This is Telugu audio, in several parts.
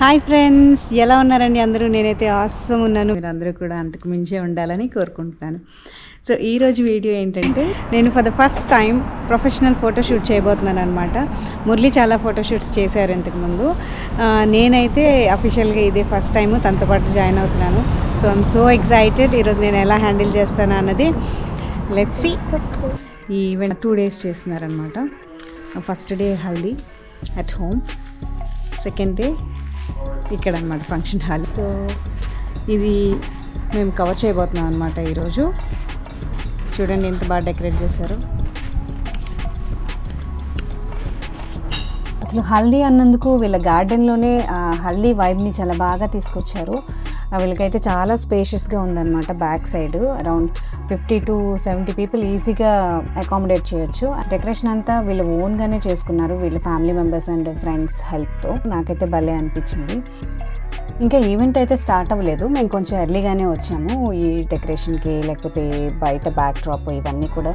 హాయ్ ఫ్రెండ్స్, ఎలా ఉన్నారండి అందరూ? నేనైతే ఆసమ్ ఉన్నాను. మీరు అందరూ కూడా అంతకు మించే ఉండాలని కోరుకుంటున్నాను. సో ఈరోజు వీడియో ఏంటంటే, నేను for the first time professional photoshoot చేయబోతున్నాను అనమాట. మురళి చాలా ఫోటోషూట్స్ చేశారు ఇంతకుముందు. నేనైతే అఫీషియల్గా ఇదే ఫస్ట్ టైం తనతో పాటు జాయిన్ అవుతున్నాను. So I'm so excited. ఈరోజు నేను ఎలా హ్యాండిల్ చేస్తాను అన్నది లెట్స్ సీ. ఈ ఈవెంట్ 2 days చేస్తున్నారనమాట. First day haldi at home, second day ఇక్కడ అనమాట ఫంక్షన్ హాల్. సో ఇది మేము కవర్ చేయబోతున్నాం అనమాట ఈరోజు. చూడండి ఎంత బాగా డెకరేట్ చేశారు. అసలు హల్దీ అన్నందుకు వీళ్ళ గార్డెన్లోనే హల్దీ వైబ్ని చాలా బాగా తీసుకొచ్చారు. వీళ్ళకైతే చాలా స్పేషియస్గా ఉందన్నమాట. Back side around 50 to 70 people ఈజీగా అకామిడేట్ చేయొచ్చు. డెకరేషన్ అంతా వీళ్ళు ఓన్గానే చేసుకున్నారు, వీళ్ళ ఫ్యామిలీ మెంబర్స్ అండ్ ఫ్రెండ్స్ హెల్ప్తో. నాకైతే భలే అనిపించింది. ఇంకా ఈవెంట్ అయితే స్టార్ట్ అవ్వలేదు, మేము కొంచెం ఎర్లీగానే వచ్చాము. ఈ డెకరేషన్కి లేకపోతే బయట బ్యాక్ డ్రాప్ ఇవన్నీ కూడా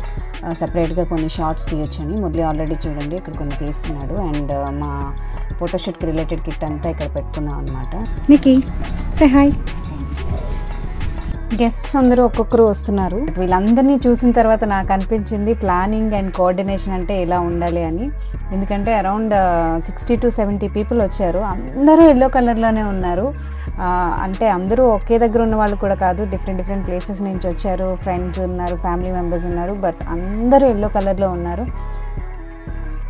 సపరేట్గా కొన్ని షార్ట్స్ తీయొచ్చని మురళి ఆల్రెడీ చూడండి ఇక్కడ కొన్ని తీస్తున్నాడు. అండ్ మా ఫోటోషూట్కి రిలేటెడ్ కిట్ అంతా ఇక్కడ పెట్టుకున్నాం అనమాట. నికి సే హాయ్. గెస్ట్స్ అందరూ ఒక్కొక్కరు వస్తున్నారు. వీళ్ళందరినీ చూసిన తర్వాత నాకు అనిపించింది ప్లానింగ్ అండ్ కోఆర్డినేషన్ అంటే ఎలా ఉండాలి అని. ఎందుకంటే అరౌండ్ 60 to 70 people వచ్చారు. అందరూ ఎల్లో కలర్లోనే ఉన్నారు. అంటే అందరూ ఒకే దగ్గర ఉన్న వాళ్ళు కూడా కాదు, డిఫరెంట్ ప్లేసెస్ నుంచి వచ్చారు. ఫ్రెండ్స్ ఉన్నారు, ఫ్యామిలీ మెంబర్స్ ఉన్నారు, బట్ అందరూ ఎల్లో కలర్లో ఉన్నారు.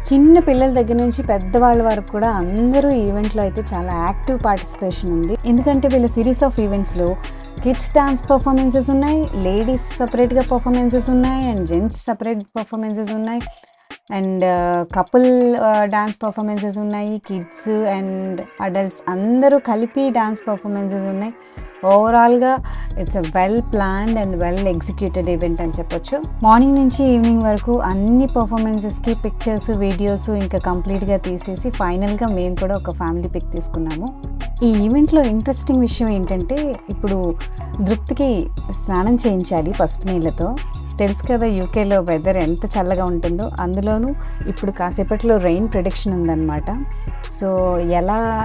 చిన్న పిల్లల దగ్గర నుంచి పెద్దవాళ్ళ వరకు కూడా అందరూ ఈవెంట్లో అయితే చాలా యాక్టివ్ పార్టిసిపేషన్ ఉంది. ఎందుకంటే వీళ్ళ సిరీస్ ఆఫ్ ఈవెంట్స్లో కిడ్స్ డాన్స్ పర్ఫార్మెన్సెస్ ఉన్నాయి, లేడీస్ సపరేట్గా పర్ఫార్మెన్సెస్ ఉన్నాయి, అండ్ జెంట్స్ సపరేట్ పర్ఫార్మెన్సెస్ ఉన్నాయి, అండ్ కపుల్ డాన్స్ పర్ఫార్మెన్సెస్ ఉన్నాయి, కిడ్స్ అండ్ అడల్ట్స్ అందరూ కలిపి డాన్స్ పర్ఫార్మెన్సెస్ ఉన్నాయి. ఓవరాల్గా it's a well planned and well executed event అని చెప్పొచ్చు. మార్నింగ్ నుంచి ఈవినింగ్ వరకు అన్ని పర్ఫార్మెన్సెస్కి పిక్చర్స్, వీడియోస్ ఇంకా కంప్లీట్గా తీసేసి ఫైనల్గా మేము కూడా ఒక ఫ్యామిలీ పిక్ తీసుకున్నాము. ఈ ఈవెంట్లో ఇంట్రెస్టింగ్ విషయం ఏంటంటే, ఇప్పుడు దృప్తికి స్నానం చేయించాలి పసుపు నీళ్ళతో. తెలుసు కదా యూకేలో వెదర్ ఎంత చల్లగా ఉంటుందో, అందులోనూ ఇప్పుడు కాసేపట్లో రెయిన్ ప్రిడిక్షన్ ఉందన్నమాట. సో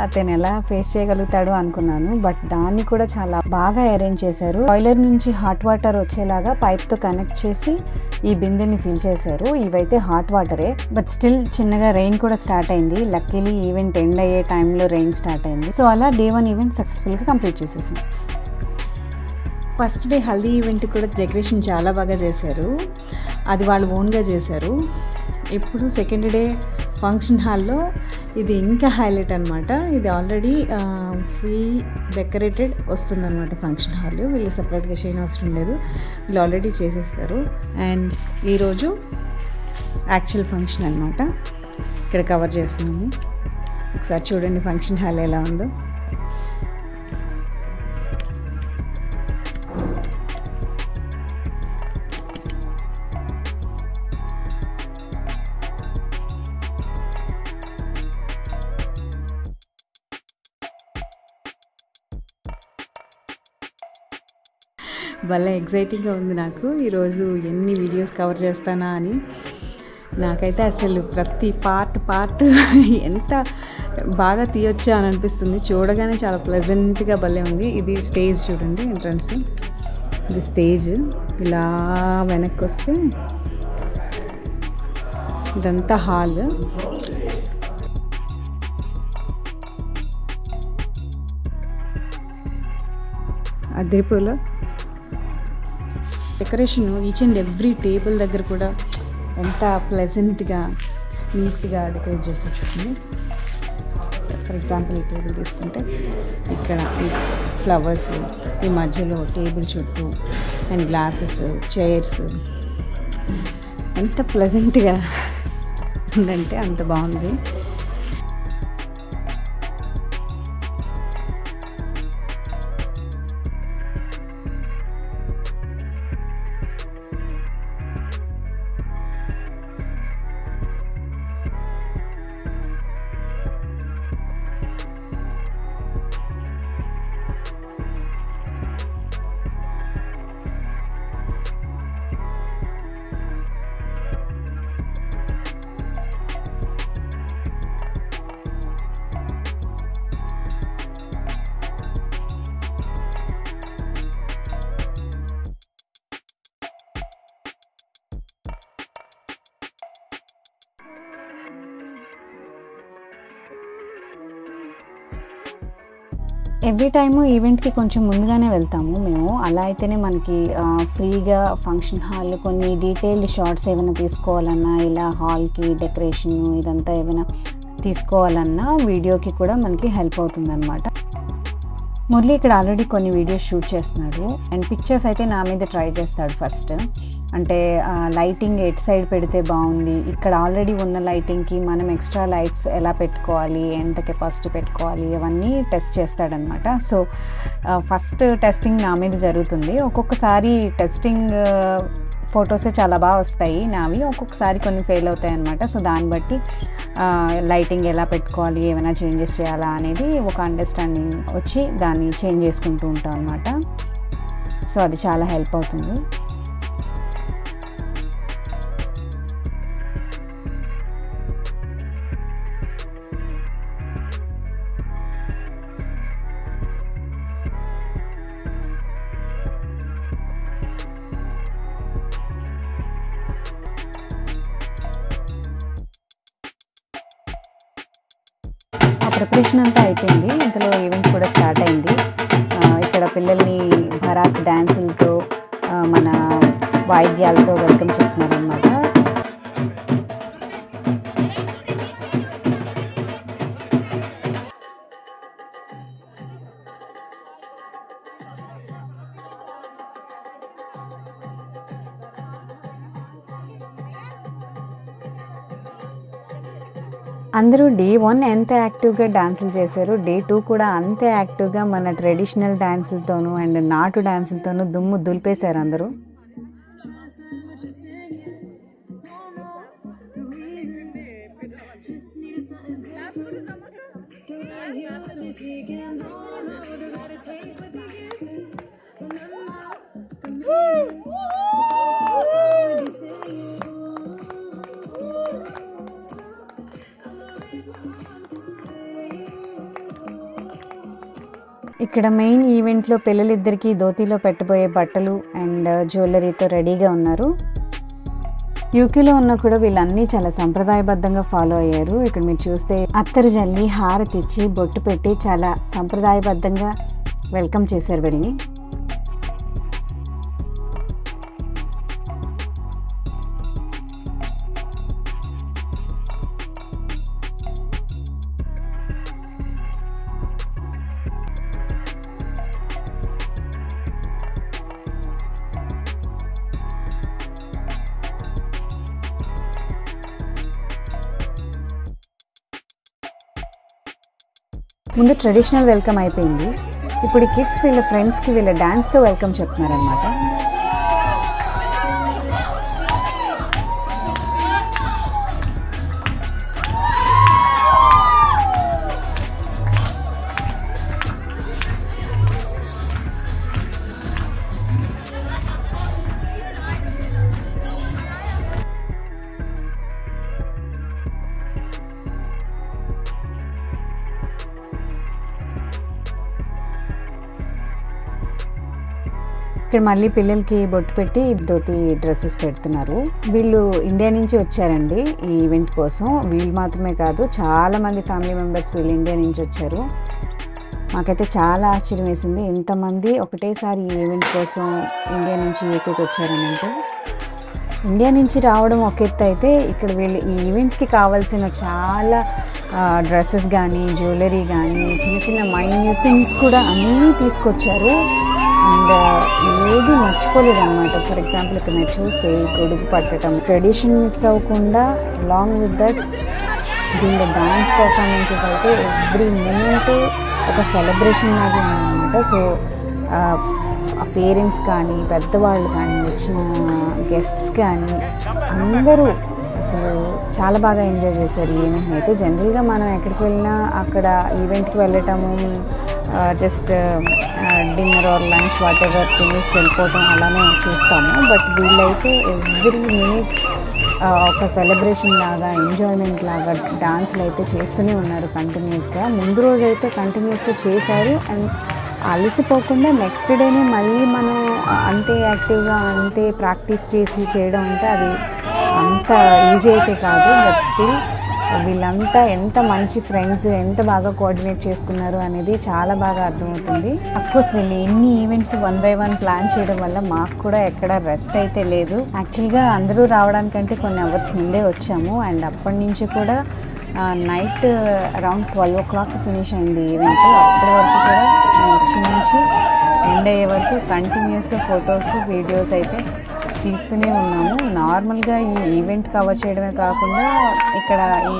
అతను ఎలా ఫేస్ చేయగలుగుతాడో అనుకున్నాను, బట్ దాన్ని కూడా చాలా బాగా అరేంజ్ చేశారు. బాయిలర్ నుంచి హాట్ వాటర్ వచ్చేలాగా పైప్తో కనెక్ట్ చేసి ఈ బిందెని ఫిల్ చేశారు. ఇవైతే హాట్ వాటరే, బట్ స్టిల్ చిన్నగా రెయిన్ కూడా స్టార్ట్ అయింది. లక్కీలీ ఈవెంట్ ఎండ్ అయ్యే టైంలో రెయిన్ స్టార్ట్ అయింది. సో అలా Day 1 ఈవెంట్ సక్సెస్ఫుల్గా కంప్లీట్ చేసేసాం. ఫస్ట్ డే హల్దీ ఈవెంట్ కూడా డెకరేషన్ చాలా బాగా చేశారు. అది వాళ్ళు ఓన్గా చేశారు. ఇప్పుడు సెకండ్ డే ఫంక్షన్ హాల్లో ఇది ఇంకా హైలైట్ అనమాట. ఇది ఆల్రెడీ ఫుల్ డెకరేటెడ్ వస్తుందన్నమాట ఫంక్షన్ హాల్. వీళ్ళు సపరేట్గా చేయని అవసరం లేదు, వీళ్ళు ఆల్రెడీ చేసేస్తారు. అండ్ ఈరోజు యాక్చువల్ ఫంక్షన్ అనమాట ఇక్కడ కవర్ చేస్తున్నాము. ఒకసారి చూడండి ఫంక్షన్ హాల్ ఎలా ఉందో. భలే ఎగ్జైటింగ్గా ఉంది నాకు. ఈరోజు ఎన్ని వీడియోస్ కవర్ చేస్తానా అని. నాకైతే అసలు ప్రతి పార్ట్ ఎంత బాగా తీయొచ్చు అని అనిపిస్తుంది. చూడగానే చాలా ప్లెజెంట్గా భలే ఉంది. ఇది స్టేజ్ చూడండి, ఎంట్రన్స్. ఇది స్టేజ్. ఇలా వెనక్కి వస్తే ఇదంతా హాల్. అదిరిపోలో decoration each and every table దగ్గర కూడా ఎంత ప్లెజెంట్గా నీట్గా డెకరేట్ చేస్తారు చూడండి. ఫర్ ఎగ్జాంపుల్ ఈ టేబుల్ తీసుకుంటే ఇక్కడ ఈ ఫ్లవర్స్, ఈ మధ్యలో టేబుల్ చుట్టూ అండ్ గ్లాసెస్, చైర్స్ ఎంత ప్లెజెంట్గా ఉందంటే అంత బాగుంది. ఎవ్రీ టైము ఈవెంట్కి కొంచెం ముందుగానే వెళ్తాము మేము. అలా అయితేనే మనకి ఫ్రీగా ఫంక్షన్ హాల్ కొన్ని డీటెయిల్డ్ షార్ట్స్ ఏమైనా తీసుకోవాలన్నా, ఇలా హాల్కి డెకరేషన్ ఇదంతా ఏమైనా తీసుకోవాలన్నా వీడియోకి కూడా మనకి హెల్ప్ అవుతుంది అనమాట. మురళి ఇక్కడ ఆల్రెడీ కొన్ని వీడియోస్ షూట్ చేస్తున్నాడు అండ్ పిక్చర్స్ అయితే నా మీద ట్రై చేస్తాడు ఫస్ట్. అంటే లైటింగ్ ఎట్ సైడ్ పెడితే బాగుంది, ఇక్కడ ఆల్రెడీ ఉన్న లైటింగ్కి మనం ఎక్స్ట్రా లైట్స్ ఎలా పెట్టుకోవాలి, ఎంత కెపాసిటీ పెట్టుకోవాలి, ఇవన్నీ టెస్ట్ చేస్తాడనమాట. సో ఫస్ట్ టెస్టింగ్ నా మీద జరుగుతుంది. ఒక్కొక్కసారి టెస్టింగ్ ఫొటోసే చాలా బాగా వస్తాయి నావి, ఒక్కొక్కసారి కొన్ని ఫెయిల్ అవుతాయి అన్నమాట. సో దాన్ని బట్టి లైటింగ్ ఎలా పెట్టుకోవాలి, ఏమైనా చేంజెస్ చేయాలా అనేది ఒక అండర్స్టాండింగ్ వచ్చి దాన్ని చేంజ్ చేసుకుంటూ ఉంటాం అన్నమాట. సో అది చాలా హెల్ప్ అవుతుంది. ప్రిపరేషన్ అంతా అయిపోయింది, ఇంతలో ఈవెంట్ కూడా స్టార్ట్ అయింది. ఇక్కడ పిల్లల్ని భరాత్ డ్యాన్సులతో మన వాయిద్యాలతో వెల్కమ్ చెప్తున్నారనమాట. అందరూ డే 1 ఎంత యాక్టివ్గా డాన్సులు చేశారు, డే 2 కూడా అంతే యాక్టివ్గా మన ట్రెడిషనల్ డాన్సులతోనూ అండ్ నాటు డాన్సులతోనూ దుమ్ము దులిపేశారు అందరూ. ఇక్కడ మెయిన్ ఈవెంట్లో పిల్లలిద్దరికీ ధోతీలో పెట్టబోయే బట్టలు అండ్ జ్యువెలరీతో రెడీగా ఉన్నారు. యూకేలో ఉన్నా కూడా వీళ్ళన్నీ చాలా సంప్రదాయబద్ధంగా ఫాలో అయ్యారు. ఇక్కడ మీరు చూస్తే అత్తరు జల్లి హారతి ఇచ్చి బొట్టు పెట్టి చాలా సంప్రదాయబద్ధంగా వెల్కమ్ చేశారు వీళ్ళని. ముందు ట్రెడిషనల్ వెల్కమ్ అయిపోయింది, ఇప్పుడు ఈ కిడ్స్ వీళ్ళ ఫ్రెండ్స్కి వీళ్ళ డ్యాన్స్తో వెల్కమ్ చెప్తున్నారనమాట. ఇక్కడ మళ్ళీ పిల్లలకి బొట్టు పెట్టి ధోతి డ్రెస్సెస్ పెడుతున్నారు. వీళ్ళు ఇండియా నుంచి వచ్చారండి ఈ ఈవెంట్ కోసం. వీళ్ళు మాత్రమే కాదు, చాలామంది ఫ్యామిలీ మెంబర్స్ వీళ్ళు ఇండియా నుంచి వచ్చారు. మాకైతే చాలా ఆశ్చర్యం వేసింది, ఇంతమంది ఒకటేసారి ఈ ఈవెంట్ కోసం ఇండియా నుంచి యూకేకి వచ్చారని. అంటే ఇండియా నుంచి రావడం ఒక ఎత్తు అయితే, ఇక్కడ వీళ్ళు ఈ ఈవెంట్కి కావాల్సిన చాలా డ్రెస్సెస్ కానీ జ్యువెలరీ కానీ చిన్న చిన్న మైన్యూట్ థింగ్స్ కూడా అన్నీ తీసుకొచ్చారు. అండ్ ఏది మర్చిపోలేదు అనమాట. ఫర్ ఎగ్జాంపుల్ ఇక్కడ మీరు చూస్తే గొడుగు పట్టడం, ట్రెడిషన్ మిస్ అవ్వకుండా అలాంగ్ విత్ దట్ దీనిలో డాన్స్ పర్ఫార్మెన్సెస్ అయితే ఎవ్రీ మూమెంట్ ఒక సెలబ్రేషన్ లాగా ఉందన్నమాట. సో పేరెంట్స్ కానీ పెద్దవాళ్ళు కానీ వచ్చిన గెస్ట్స్ కానీ అందరూ అసలు చాలా బాగా ఎంజాయ్ చేశారు ఈ ఈవెంట్ని అయితే. జనరల్గా మనం ఎక్కడికి వెళ్ళినా అక్కడ ఈవెంట్కి వెళ్ళటము just dinner or lunch whatever తినేసి వెళ్ళిపోవటం అలానే చూస్తాము. బట్ వీళ్ళైతే ఎవ్రీ మినిట్ ఒక సెలబ్రేషన్ లాగా, ఎంజాయ్మెంట్ లాగా డాన్స్లు అయితే చేస్తూనే ఉన్నారు కంటిన్యూస్గా. ముందు రోజు అయితే కంటిన్యూస్గా చేశారు అండ్ అలసిపోకుండా నెక్స్ట్ డేనే మళ్ళీ మనం అంతే యాక్టివ్గా అంతే ప్రాక్టీస్ చేసి చేయడం అంటే అది అంత ఈజీ అయితే కాదు. బట్ స్టిల్ వీళ్ళంతా ఎంత మంచి ఫ్రెండ్స్, ఎంత బాగా కోఆర్డినేట్ చేసుకున్నారు అనేది చాలా బాగా అర్థమవుతుంది. అఫ్కోర్స్ వీళ్ళు ఎన్ని ఈవెంట్స్ 1 by 1 ప్లాన్ చేయడం వల్ల మాకు కూడా ఎక్కడ రెస్ట్ అయితే లేదు. యాక్చువల్గా అందరూ రావడానికంటే కొన్ని అవర్స్ ముందే వచ్చాము. అండ్ అప్పటి నుంచి కూడా నైట్ అరౌండ్ 12 o'clock ఫినిష్ అయింది ఈవెంట్. అప్పటి వరకు కూడా వచ్చి నుంచి ఎండ్ అయ్యే వరకు కంటిన్యూస్గా ఫొటోస్, వీడియోస్ అయితే తీస్తూనే ఉన్నాము. నార్మల్గా ఈ ఈవెంట్ కవర్ చేయడమే కాకుండా ఇక్కడ ఈ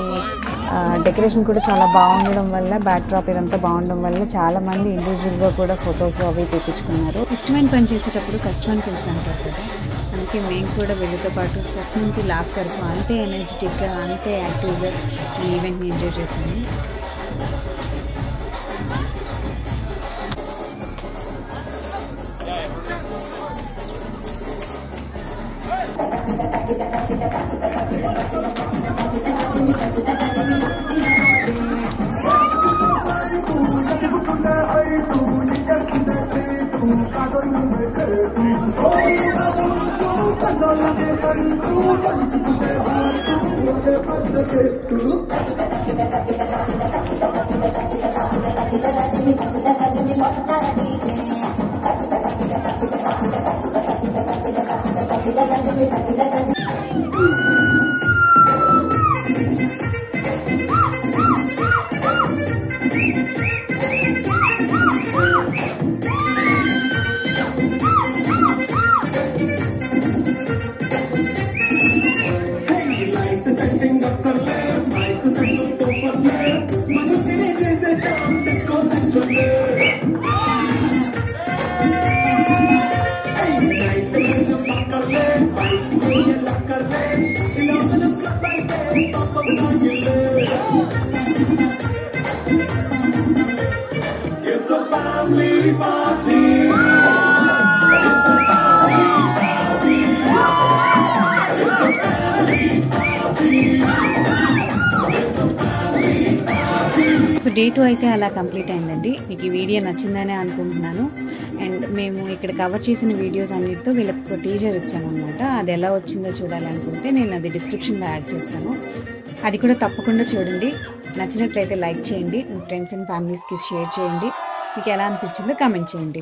డెకరేషన్ కూడా చాలా బాగుండడం వల్ల, బ్యాక్ డ్రాప్ ఇదంతా బాగుండడం వల్ల చాలామంది ఇండివిజువల్గా కూడా ఫొటోస్ అవి తెప్పించుకున్నారు. ఇష్టమైన పని చేసేటప్పుడు కష్టమని పెంచుకుంటారు కదా, అందుకే మేము కూడా వీళ్ళతో పాటు ఫస్ట్ నుంచి లాస్ట్ వరకు అంతే ఎనర్జెటిక్గా, అంతే యాక్టివ్గా ఈ ఈవెంట్ని ఎంజాయ్ చేసాము. It's a family party. It's a family party. It's a family party. It's a family party. So day 2 అయితే అలా కంప్లీట్ అయిందండి. మీకు ఈ వీడియో నచ్చిందనే అనుకుంటున్నాను. అండ్ మేము ఇక్కడ కవర్ చేసిన వీడియోస్ అన్నిటితో వీళ్ళకి ఒక టీజర్ ఇచ్చామన్నమాట. అది ఎలా వచ్చిందో చూడాలనుకుంటే నేను అది డిస్క్రిప్షన్లో యాడ్ చేస్తాను. అది కూడా తప్పకుండా చూడండి. నచ్చినట్లయితే లైక్ చేయండి, మీ ఫ్రెండ్స్ అండ్ ఫ్యామిలీస్కి షేర్ చేయండి. మీకు ఎలా అనిపించిందో కామెంట్ చేయండి.